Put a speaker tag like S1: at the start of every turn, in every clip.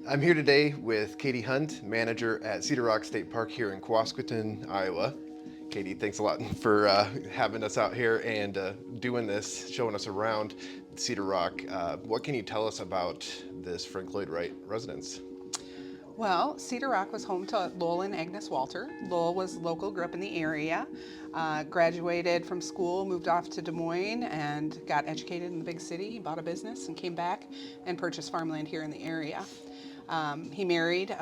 S1: I'm here today with Katie Hund, manager at Cedar Rock State Park here in Quasqueton, Iowa. Katie, thanks a lot for having us out here and doing this, showing us around Cedar Rock. What can you tell us about this Frank Lloyd Wright residence?
S2: Well, Cedar Rock was home to Lowell and Agnes Walter. Lowell was local, grew up in the area, graduated from school, moved off to Des Moines, and got educated in the big city, bought a business, and came back and purchased farmland here in the area. He married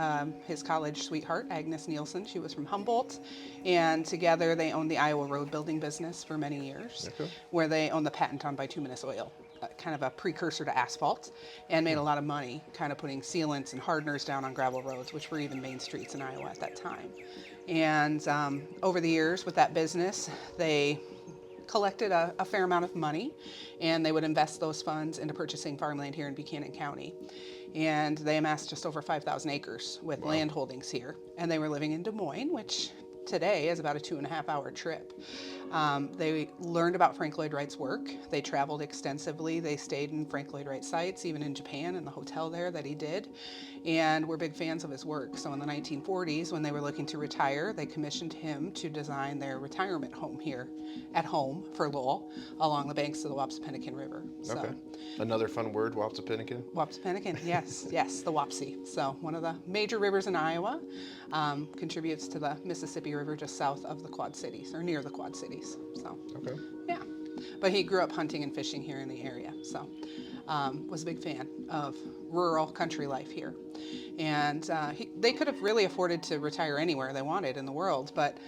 S2: his college sweetheart, Agnes Nielsen. She was from Humboldt, and together they owned the Iowa road building business for many years,
S1: Okay.
S2: where they owned the patent on bituminous oil, kind of a precursor to asphalt, and made a lot of money kind of putting sealants and hardeners down on gravel roads, which were even main streets in Iowa at that time. And over the years with that business, they collected a fair amount of money, and they would invest those funds into purchasing farmland here in Buchanan County. And they amassed just over 5,000 acres with land holdings here. And they were living in Des Moines, which today is about a 2.5-hour trip. They learned about Frank Lloyd Wright's work. They traveled extensively. They stayed in Frank Lloyd Wright sites, even in Japan, in the hotel there that he did, and were big fans of his work. So in the 1940s, when they were looking to retire, they commissioned him to design their retirement home here at home for Lowell along the banks of the Wapsipinicon River. So,
S1: Okay. Another fun word, Wapsipinicon.
S2: Wapsipinicon, yes, yes, the Wapsi. So one of the major rivers in Iowa, contributes to the Mississippi River just south of the Quad Cities, or near the Quad Cities. So,
S1: Okay.
S2: yeah. But he grew up hunting and fishing here in the area, so was a big fan of rural country life here. And they could have really afforded to retire anywhere they wanted in the world, but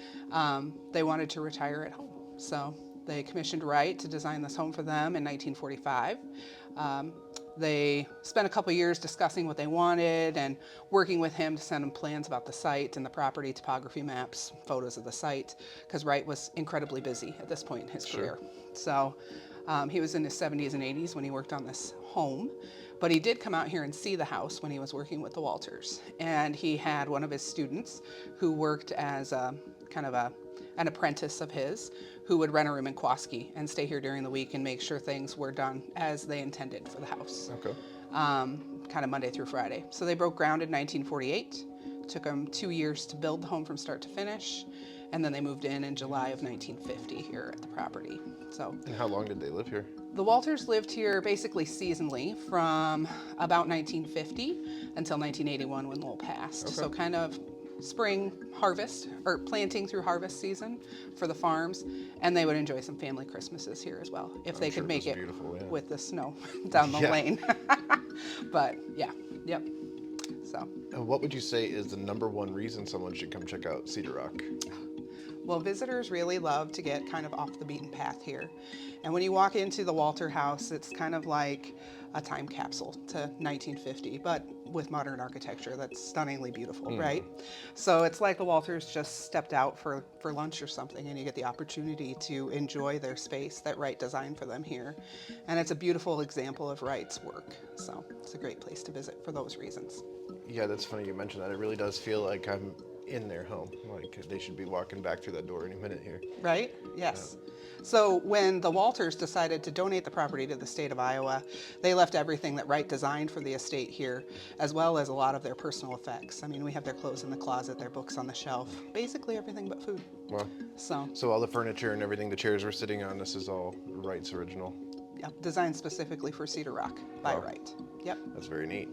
S2: they wanted to retire at home. So they commissioned Wright to design this home for them in 1945. They spent a couple years discussing what they wanted and working with him to send him plans about the site and the property, topography maps, photos of the site, because Wright was incredibly busy at this point in his career. So he was in his 70s and 80s when he worked on this home, but he did come out here and see the house when he was working with the Walters. And he had one of his students who worked as a kind of an apprentice of his, who would rent a room in Quasqueton and stay here during the week and make sure things were done as they intended for the house.
S1: Okay.
S2: Kind of Monday through Friday. So they broke ground in 1948. Took them 2 years to build the home from start to finish, and then they moved in July of 1950 here at the property. So
S1: And how long did they live here?
S2: the Walters lived here basically seasonally from about 1950 until 1981 when Lowell passed.
S1: Okay.
S2: So kind of spring harvest or planting through harvest season for the farms, and they would enjoy some family Christmases here as well if they
S1: sure
S2: could
S1: it
S2: make
S1: was
S2: it
S1: beautiful, yeah.
S2: with the snow down the
S1: Yeah.
S2: lane. But yeah, yep. So,
S1: What would you say is the number one reason someone should come check out Cedar Rock?
S2: well, visitors really love to get kind of off the beaten path here. And when you walk into the Walter house, it's kind of like a time capsule to 1950, but with modern architecture that's stunningly beautiful, right? So it's like the Walters just stepped out for lunch or something, and you get the opportunity to enjoy their space that Wright designed for them here. And it's a beautiful example of Wright's work. So it's a great place to visit for those reasons.
S1: Yeah, that's funny you mentioned that. It really does feel like I'm in their home. Like they should be walking back through that door any minute here.
S2: Right? Yes. So when the Walters decided to donate the property to the state of Iowa, they left everything that Wright designed for the estate here, as well as a lot of their personal effects. I mean, we have their clothes in the closet, their books on the shelf, basically everything but food.
S1: Well,
S2: So,
S1: so all the furniture and everything, the chairs we're sitting on, this is all Wright's original.
S2: yeah, designed specifically for Cedar Rock by
S1: Wow.
S2: Wright. Yep.
S1: That's very neat.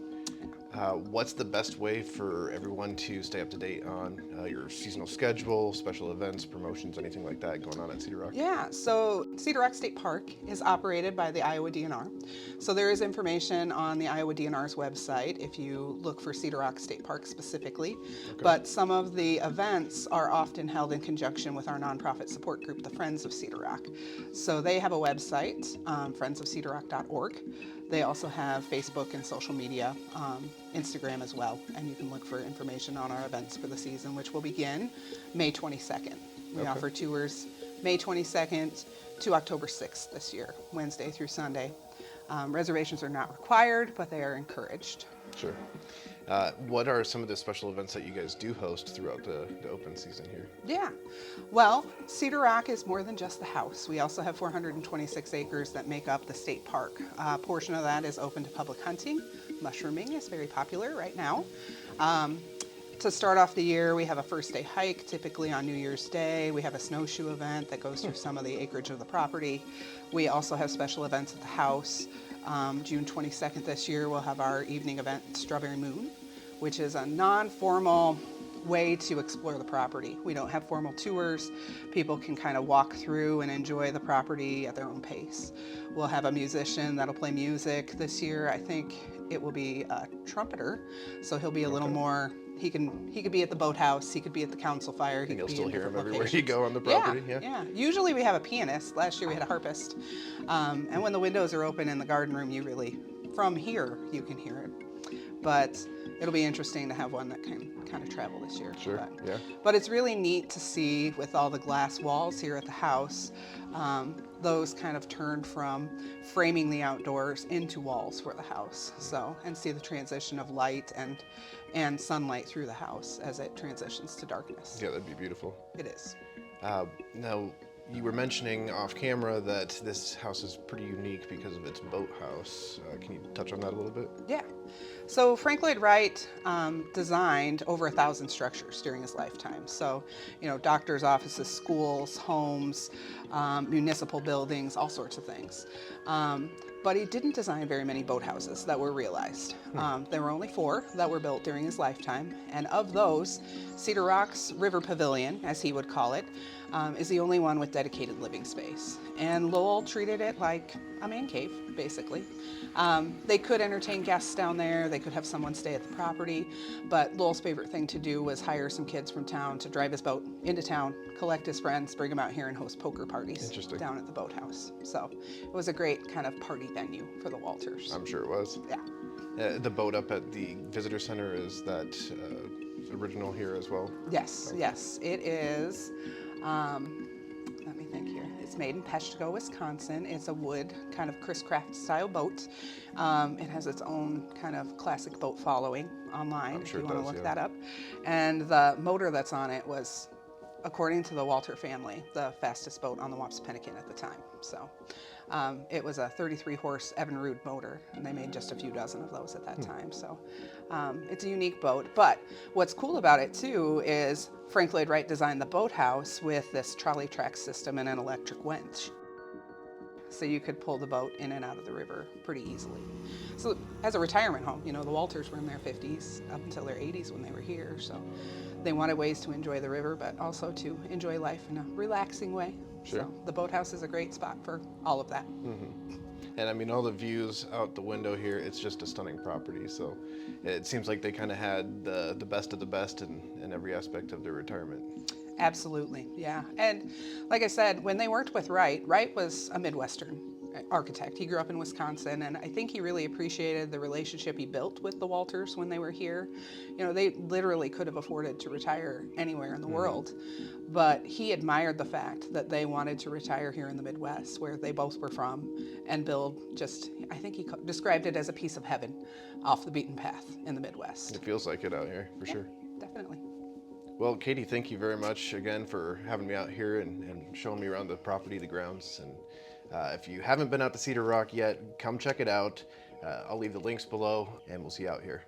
S1: What's the best way for everyone to stay up to date on your seasonal schedule, special events, promotions, anything like that going on at Cedar Rock?
S2: Yeah, so Cedar Rock State Park is operated by the Iowa DNR. So there is information on the Iowa DNR's website if you look for Cedar Rock State Park specifically. But some of the events are often held in conjunction with our nonprofit support group, the Friends of Cedar Rock. So they have a website, friendsofcedarrock.org. They also have Facebook and social media, Instagram as well, and you can look for information on our events for the season, which will begin May 22nd. We offer tours May 22nd to October 6th this year, Wednesday through Sunday. Reservations are not required, but they are encouraged.
S1: Sure. What are some of the special events that you guys do host throughout the open season here?
S2: Yeah. Well, Cedar Rock is more than just the house. We also have 426 acres that make up the state park. A portion of that is open to public hunting. Mushrooming is very popular right now. To start off the year, we have a first day hike, typically on New Year's Day. We have a snowshoe event that goes through some of the acreage of the property. We also have special events at the house. June 22nd this year, we'll have our evening event, Strawberry Moon, which is a non-formal way to explore the property. We don't have formal tours. People can kind of walk through and enjoy the property at their own pace. We'll have a musician that'll play music this year. I think it will be a trumpeter, so he'll be a little more. He could be at the boathouse. He could be at the council fire.
S1: And you'll
S2: be
S1: still
S2: in
S1: hear him
S2: different
S1: everywhere you
S2: locations.
S1: go on the property.
S2: Yeah. Usually we have a pianist. Last year we had a harpist. And when the windows are open in the garden room, from here, you can hear it. But it'll be interesting to have one that can kind of travel this year.
S1: Sure.
S2: But it's really neat to see with all the glass walls here at the house, those kind of turned from framing the outdoors into walls for the house. So, and see the transition of light and sunlight through the house as it transitions to darkness.
S1: Yeah, that'd be beautiful.
S2: It is.
S1: Now, you were mentioning off camera that this house is pretty unique because of its boathouse. Can you touch on that a little bit?
S2: Yeah. So Frank Lloyd Wright designed over 1,000 structures during his lifetime. So, doctors' offices, schools, homes, municipal buildings, all sorts of things. But he didn't design very many boathouses that were realized. There were only 4 that were built during his lifetime. And of those, Cedar Rock's River Pavilion, as he would call it, is the only one with dedicated living space. And Lowell treated it like a man cave, basically. They could entertain guests down there. They could have someone stay at the property. But Lowell's favorite thing to do was hire some kids from town to drive his boat into town, collect his friends, bring them out here and host poker parties down at the boathouse. So it was a great kind of party venue for the Walters.
S1: I'm sure it was.
S2: Yeah.
S1: The boat up at the visitor center, is that original here as well?
S2: Yes, yes. It is. Let me think here. It's made in Peshtigo, Wisconsin. It's a wood kind of Chris Craft style boat. It has its own kind of classic boat following online if you want to look that up. And the motor that's on it was, according to the Walter family, the fastest boat on the Wapsipinicon at the time. So it was a 33-horse Evinrude motor, and they made just a few dozen of those at that time. So it's a unique boat. But what's cool about it, too, is Frank Lloyd Wright designed the boathouse with this trolley track system and an electric winch. So you could pull the boat in and out of the river pretty easily. So as a retirement home, the Walters were in their 50s up until their 80s when they were here. So they wanted ways to enjoy the river, but also to enjoy life in a relaxing way.
S1: Sure.
S2: So the boathouse is a great spot for all of that.
S1: Mm-hmm. And I mean, all the views out the window here, it's just a stunning property. So it seems like they kind of had the best of the best in every aspect of their retirement.
S2: Absolutely, yeah. And like I said, when they worked with Wright, Wright was a Midwestern architect. He grew up in Wisconsin, and I think he really appreciated the relationship he built with the Walters when they were here. They literally could have afforded to retire anywhere in the world, but he admired the fact that they wanted to retire here in the Midwest, where they both were from, and build I think he described it as a piece of heaven off the beaten path in the Midwest.
S1: It feels like it out here, for sure.
S2: Definitely.
S1: Well, Katie, thank you very much again for having me out here and showing me around the property, the grounds. And if you haven't been out to Cedar Rock yet, come check it out. I'll leave the links below, and we'll see you out here.